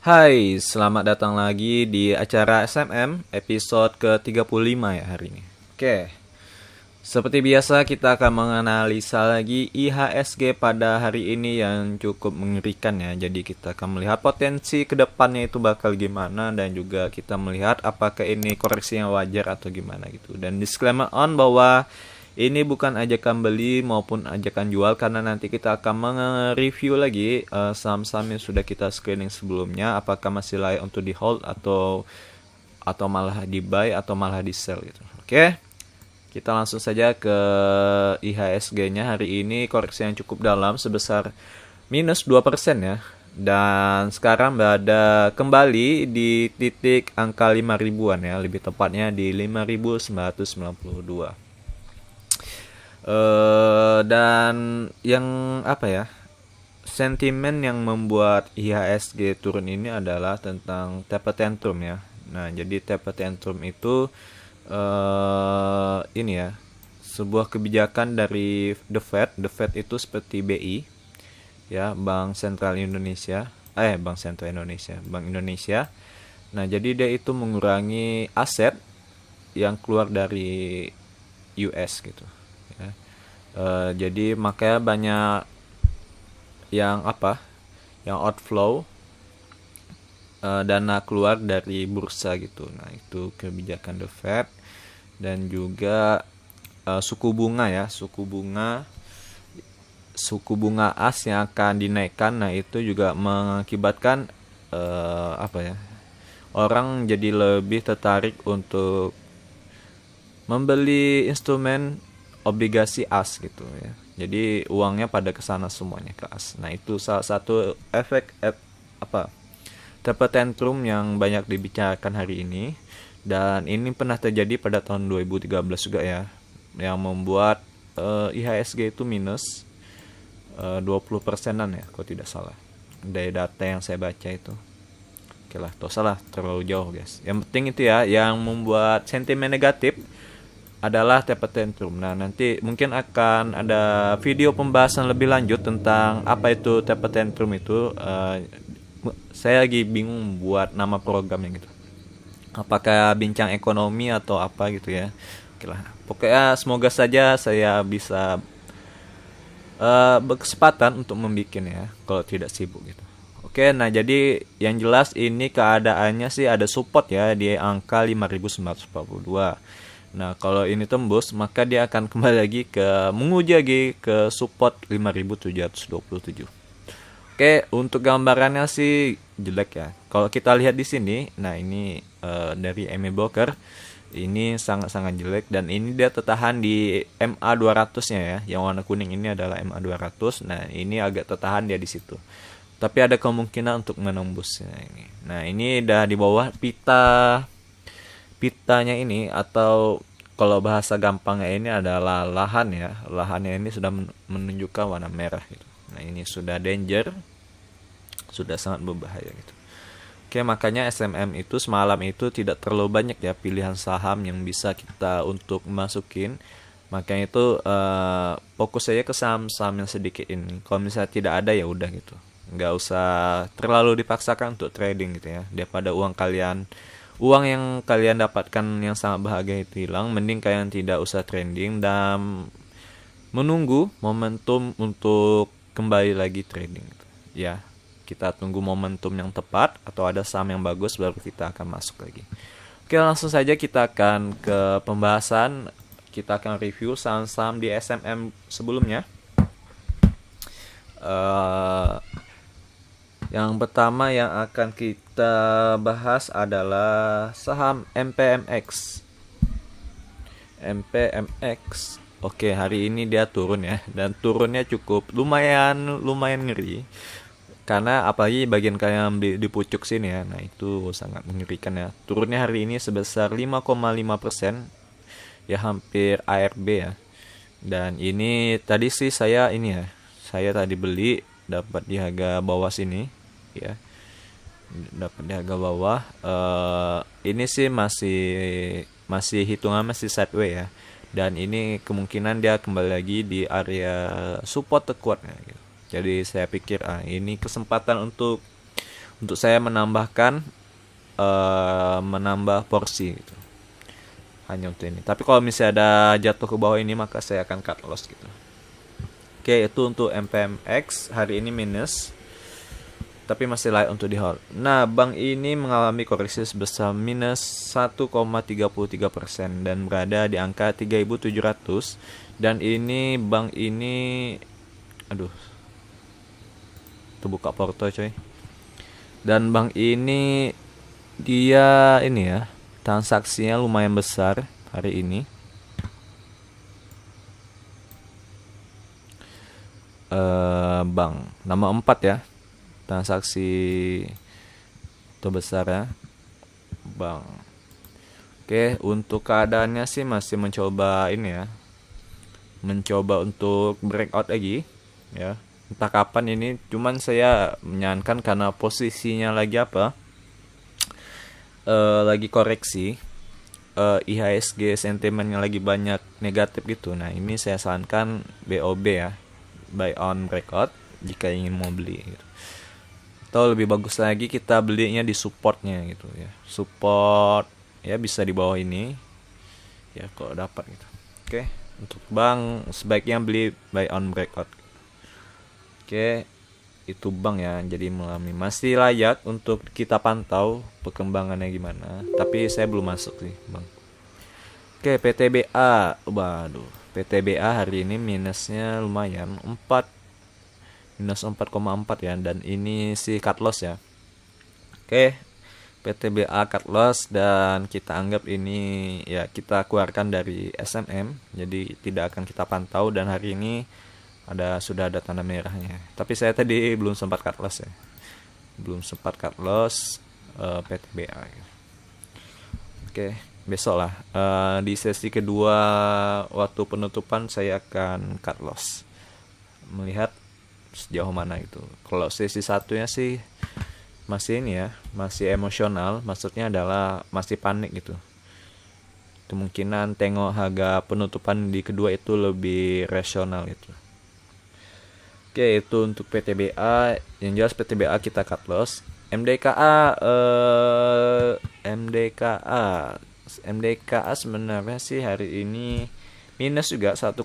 Hai, selamat datang lagi di acara SMM episode ke-35 ya hari ini. Oke, seperti biasa kita akan menganalisa lagi IHSG pada hari ini yang cukup mengerikan ya. Jadi kita akan melihat potensi kedepannya itu bakal gimana dan juga kita melihat apakah ini koreksi yang wajar atau gimana gitu. Dan disclaimer on bahwa ini bukan ajakan beli maupun ajakan jual karena nanti kita akan mereview lagi saham-saham yang sudah kita screening sebelumnya apakah masih layak untuk di hold atau malah di buy atau malah di sell gitu. Oke. Kita langsung saja ke IHSG-nya hari ini koreksi yang cukup dalam sebesar minus 2% ya. Dan sekarang berada kembali di titik angka 5 ribuan ya, lebih tepatnya di 5.992. Dan yang apa ya, sentimen yang membuat IHSG turun ini adalah tentang taper tantrum ya. Nah, jadi taper tantrum itu ini ya, sebuah kebijakan dari The Fed. The Fed itu seperti BI ya, Bank Sentral Indonesia. Bank Indonesia. Nah, jadi dia itu mengurangi aset yang keluar dari US gitu ya. Jadi makanya banyak yang outflow dana keluar dari bursa gitu. Nah, itu kebijakan The Fed. Dan juga suku bunga as yang akan dinaikkan. Nah, itu juga mengakibatkan orang jadi lebih tertarik untuk membeli instrumen obligasi as gitu ya. Jadi uangnya pada kesana semuanya ke as. Nah, itu salah satu efek taper tantrum yang banyak dibicarakan hari ini. Dan ini pernah terjadi pada tahun 2013 juga ya, yang membuat IHSG itu minus 20%-an ya, kalau tidak salah dari data yang saya baca itu. Oke lah, tak salah terlalu jauh guys. Yang penting itu ya, yang membuat sentimen negatif adalah taper tantrum. Nah, nanti mungkin akan ada video pembahasan lebih lanjut tentang apa itu taper tantrum itu. Saya lagi bingung buat nama programnya gitu. Apakah bincang ekonomi atau apa gitu ya. Oke lah. Pokoknya semoga saja saya bisa berkesempatan untuk membuat ya, kalau tidak sibuk gitu. Oke, nah jadi yang jelas ini keadaannya sih ada support ya di angka 5.942. Nah, kalau ini tembus, maka dia akan kembali lagi menguji lagi ke support 5.727. Oke, untuk gambarannya sih jelek ya. Kalau kita lihat di sini, nah ini dari MA Broker, ini sangat-sangat jelek dan ini dia tertahan di MA 200-nya ya. Yang warna kuning ini adalah MA 200. Nah, ini agak tertahan dia di situ. Tapi ada kemungkinan untuk menembusnya ini. Nah, ini udah di bawah pitanya ini, atau kalau bahasa gampangnya ini adalah lahan ya. Lahannya ini sudah menunjukkan warna merah gitu. Nah, ini sudah danger, sudah sangat berbahaya gitu. Oke, makanya SMM itu semalam itu tidak terlalu banyak ya pilihan saham yang bisa kita untuk masukin. Makanya itu fokus saja ke saham-saham yang sedikit ini. Kalau misalnya tidak ada ya udah gitu, nggak usah terlalu dipaksakan untuk trading gitu ya. Daripada uang yang kalian dapatkan yang sangat berharga itu hilang, mending kalian tidak usah trading dan menunggu momentum untuk kembali lagi trading gitu. Ya, kita tunggu momentum yang tepat atau ada saham yang bagus baru kita akan masuk lagi. Oke, langsung saja kita akan ke pembahasan. Kita akan review saham-saham di SMM sebelumnya. Yang pertama yang akan kita bahas adalah saham MPMX. MPMX. Oke, hari ini dia turun ya, dan turunnya cukup lumayan ngeri. Karena apalagi bagian kayak di pucuk sini ya, nah itu sangat mengerikan ya. Turunnya hari ini sebesar 5,5%, ya hampir ARB ya. Dan ini tadi sih saya tadi beli dapat di harga bawah sini ya, dapat di harga bawah. Ini sih masih hitungan masih sideways ya, dan ini kemungkinan dia kembali lagi di area support terkuatnya gitu. Jadi saya pikir ini kesempatan untuk untuk saya menambah porsi gitu. Hanya untuk ini. Tapi kalau misalnya ada jatuh ke bawah ini, maka saya akan cut loss gitu. Oke, itu untuk MPMX hari ini minus, tapi masih layak untuk di hold. Nah, bank ini mengalami koreksi sebesar minus 1,33% dan berada di angka 3.700. Dan ini bank ini, aduh, terbuka porto coy. Dan bank ini dia ini ya, transaksinya lumayan besar hari ini. Bank nama 4 ya, transaksi terbesar ya, bank. Oke, untuk keadaannya sih masih mencoba ini ya, mencoba untuk breakout lagi ya. Entah kapan ini, cuman saya menyarankan karena posisinya lagi apa, lagi koreksi, IHSG sentimennya lagi banyak negatif gitu. Nah, ini saya sarankan BOB ya, buy on breakout jika ingin mau beli gitu. Atau lebih bagus lagi kita belinya di supportnya gitu ya. Support ya bisa di bawah ini ya kalau dapat gitu. Oke, untuk bank sebaiknya beli buy on breakout. Oke, itu bank ya, jadi masih layak untuk kita pantau perkembangannya gimana. Tapi saya belum masuk sih bang. Oke, PTBA, waduh, PTBA hari ini minusnya lumayan, minus 4,4 ya, dan ini sih cut loss ya. Oke, PTBA cut loss dan kita anggap ini ya kita keluarkan dari SMM, jadi tidak akan kita pantau, dan hari ini sudah ada tanda merahnya. Tapi saya tadi belum sempat cut loss ya. Belum sempat cut loss PTBA. Oke, besok lah. Di sesi kedua waktu penutupan saya akan cut loss. Melihat sejauh mana itu. Kalau sesi satunya sih masih ini ya, masih emosional. Maksudnya adalah masih panik gitu. Kemungkinan tengok harga penutupan di kedua itu lebih rasional itu. Oke, itu untuk PTBA. Yang jelas PTBA kita cut loss. MDKA sebenarnya sih hari ini minus juga 1,1%.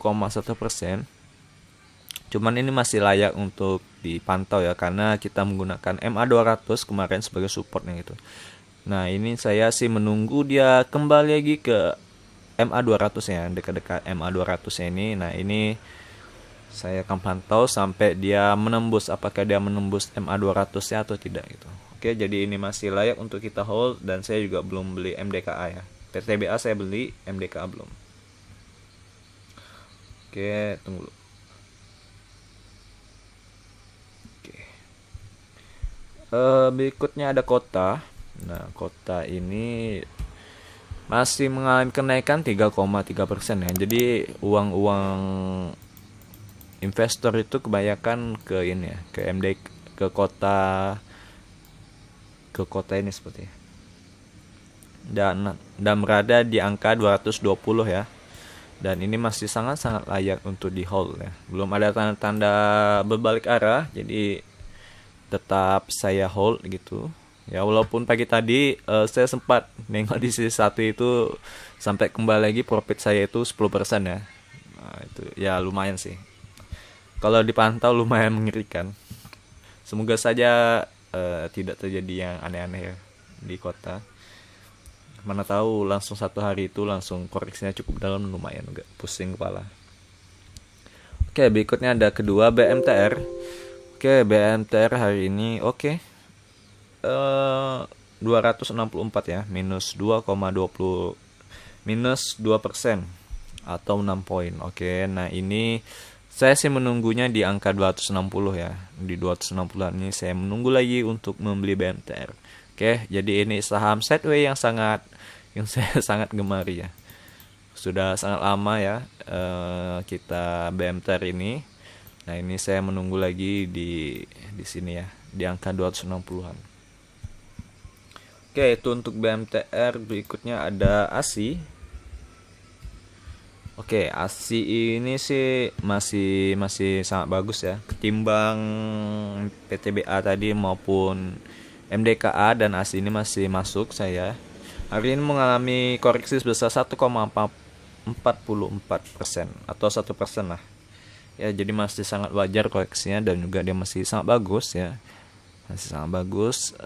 Cuman ini masih layak untuk dipantau ya, karena kita menggunakan MA200 kemarin sebagai supportnya gitu. Nah, ini saya sih menunggu dia kembali lagi ke MA200 ya, dekat-dekat MA200 ini. Nah, ini saya akan pantau sampai dia menembus, apakah dia menembus MA200 nya atau tidak gitu. Oke, jadi ini masih layak untuk kita hold, dan saya juga belum beli MDKA ya. PTBA saya beli, MDKA belum. Oke, tunggu dulu. Oke. Berikutnya ada Kota. Nah, Kota ini masih mengalami kenaikan 3,3% ya. Jadi uang-uang investor itu kebanyakan ke ini ya, ke MD, ke kota ini seperti ya. Dan berada di angka 220 ya. Dan ini masih sangat-sangat layak untuk di hold ya. Belum ada tanda-tanda berbalik arah, jadi tetap saya hold gitu. Ya, walaupun pagi tadi saya sempat nengok di sisi satu itu sampai kembali lagi profit saya itu 10% ya. Nah, itu ya lumayan sih. Kalau dipantau lumayan mengerikan. Semoga saja tidak terjadi yang aneh-aneh ya di Kota. Mana tahu langsung satu hari itu langsung koreksinya cukup dalam, lumayan agak pusing kepala. Oke, berikutnya ada kedua BMTR. Oke, BMTR hari ini oke. 264 ya, minus 2,20, minus 2% atau 6 poin. Oke, nah ini saya sih menunggunya di angka 260 ya. Di 260 ini saya menunggu lagi untuk membeli BMTR. Oke, jadi ini saham sideways yang saya sangat gemari ya. Sudah sangat lama ya kita BMTR ini. Nah, ini saya menunggu lagi di sini ya, di angka 260-an. Oke, itu untuk BMTR. Berikutnya ada ASI. Oke, ASI ini sih masih sangat bagus ya, ketimbang PTBA tadi maupun MDKA dan ASI ini masih masuk saya. Hari ini mengalami koreksi sebesar 1,44% atau 1% lah. Ya, jadi masih sangat wajar koreksinya dan juga dia masih sangat bagus ya. Masih sangat bagus.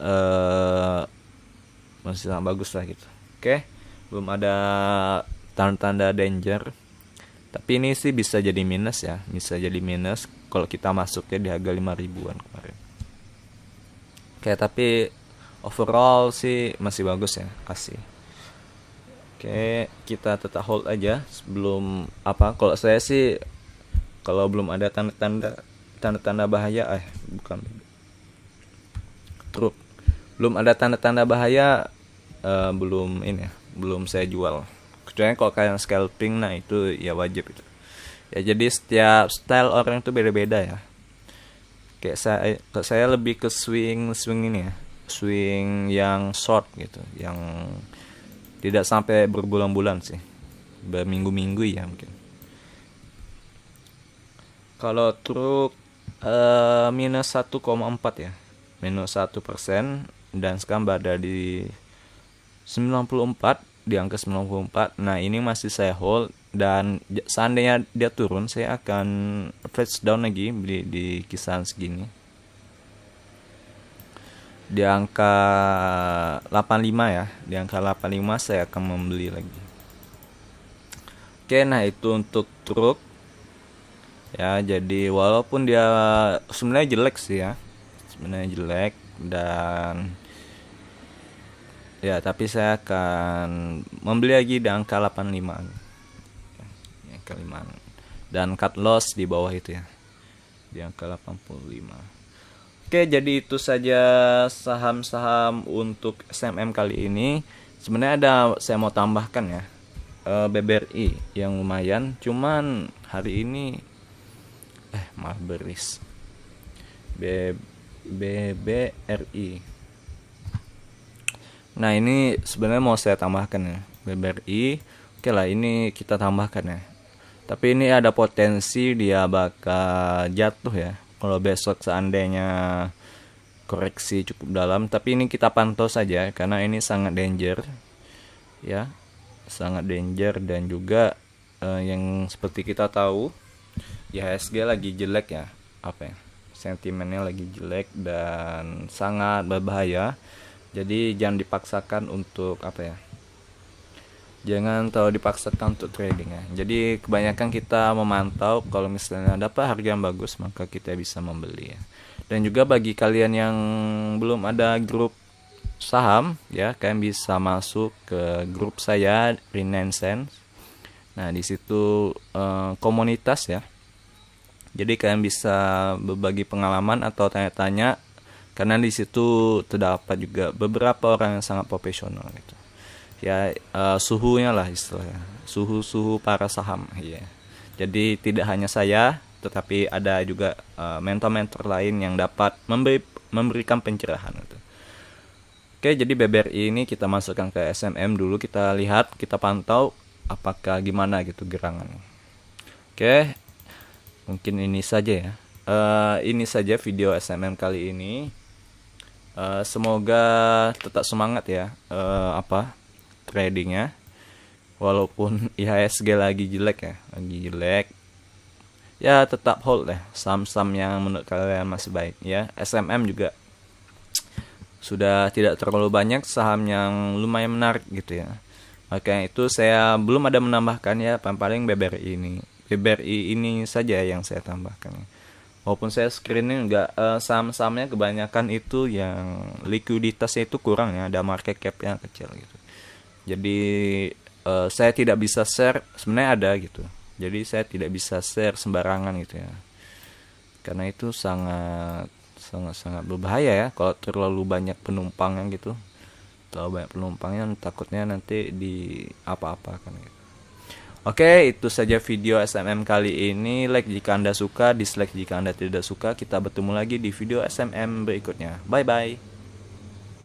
Masih sangat bagus lah gitu. Oke, belum ada tanda-tanda danger. Tapi ini sih bisa jadi minus ya. Bisa jadi minus kalau kita masuknya di harga 5 ribuan kemarin. Oke, tapi overall sih masih bagus ya, kasih. Oke, kita tetap hold aja sebelum kalau saya sih kalau belum ada tanda-tanda bahaya bukan truk. Belum ada tanda-tanda bahaya belum saya jual. Kecuali kalau kalian scalping, nah itu ya wajib itu. Ya jadi setiap style orang itu beda-beda ya. Kayak saya lebih ke swing ini ya. Swing yang short gitu, yang tidak sampai berbulan-bulan sih, berminggu-minggu ya mungkin. Kalau truk minus 1,4 ya, minus 1%, dan sekarang berada di 94, di angka 94. Nah ini masih saya hold, dan seandainya dia turun saya akan flash down lagi beli di kisaran segini, di angka 85 ya, di angka 85 saya akan membeli lagi. Oke, nah itu untuk truk ya. Jadi walaupun dia sebenarnya jelek sih ya, sebenarnya jelek, dan ya tapi saya akan membeli lagi di angka 85 ya, angka 5, dan cut loss di bawah itu ya, di angka 85. Oke, jadi itu saja saham-saham untuk SMM kali ini. Sebenarnya saya mau tambahkan ya, BBRI yang lumayan, cuman hari ini malah beris. BBRI. Nah ini sebenarnya mau saya tambahkan ya, BBRI. Oke lah, ini kita tambahkan ya. Tapi ini ada potensi dia bakal jatuh ya, kalau besok seandainya koreksi cukup dalam. Tapi ini kita pantau saja karena ini sangat danger ya, sangat danger. Dan juga yang seperti kita tahu IHSG lagi jelek ya, sentimennya lagi jelek dan sangat berbahaya. Jadi jangan dipaksakan untuk jangan terlalu dipaksakan untuk trading ya. Jadi kebanyakan kita memantau, kalau misalnya dapat harga yang bagus maka kita bisa membeli ya. Dan juga bagi kalian yang belum ada grup saham ya, kalian bisa masuk ke grup saya Renaissance. Nah di situ komunitas ya. Jadi kalian bisa berbagi pengalaman atau tanya-tanya, karena di situ terdapat juga beberapa orang yang sangat profesional gitu. Ya suhunya lah istilahnya, suhu para saham ya. Jadi tidak hanya saya, tetapi ada juga mentor-mentor lain yang dapat memberikan pencerahan gitu. Oke, jadi BBRI ini kita masukkan ke SMM dulu, kita lihat, kita pantau apakah gimana gitu gerangannya. Oke, mungkin ini saja ya. Ini saja video SMM kali ini. Semoga tetap semangat ya tradingnya, walaupun IHSG lagi jelek ya, tetap hold ya saham-saham yang menurut kalian masih baik ya. SMM juga sudah tidak terlalu banyak saham yang lumayan menarik gitu ya. Makanya itu saya belum ada menambahkan ya, paling BBRI ini saja yang saya tambahkan ya. Walaupun saya screening enggak, saham-sahamnya kebanyakan itu yang likuiditasnya itu kurang ya, ada market cap yang kecil gitu. Jadi saya tidak bisa share, sebenarnya ada gitu. Jadi saya tidak bisa share sembarangan gitu ya. Karena itu sangat berbahaya ya kalau terlalu banyak penumpangnya gitu. Terlalu banyak penumpangnya, takutnya nanti di apa-apakan gitu. Oke, itu saja video SMM kali ini. Like jika Anda suka, dislike jika Anda tidak suka. Kita bertemu lagi di video SMM berikutnya. Bye bye.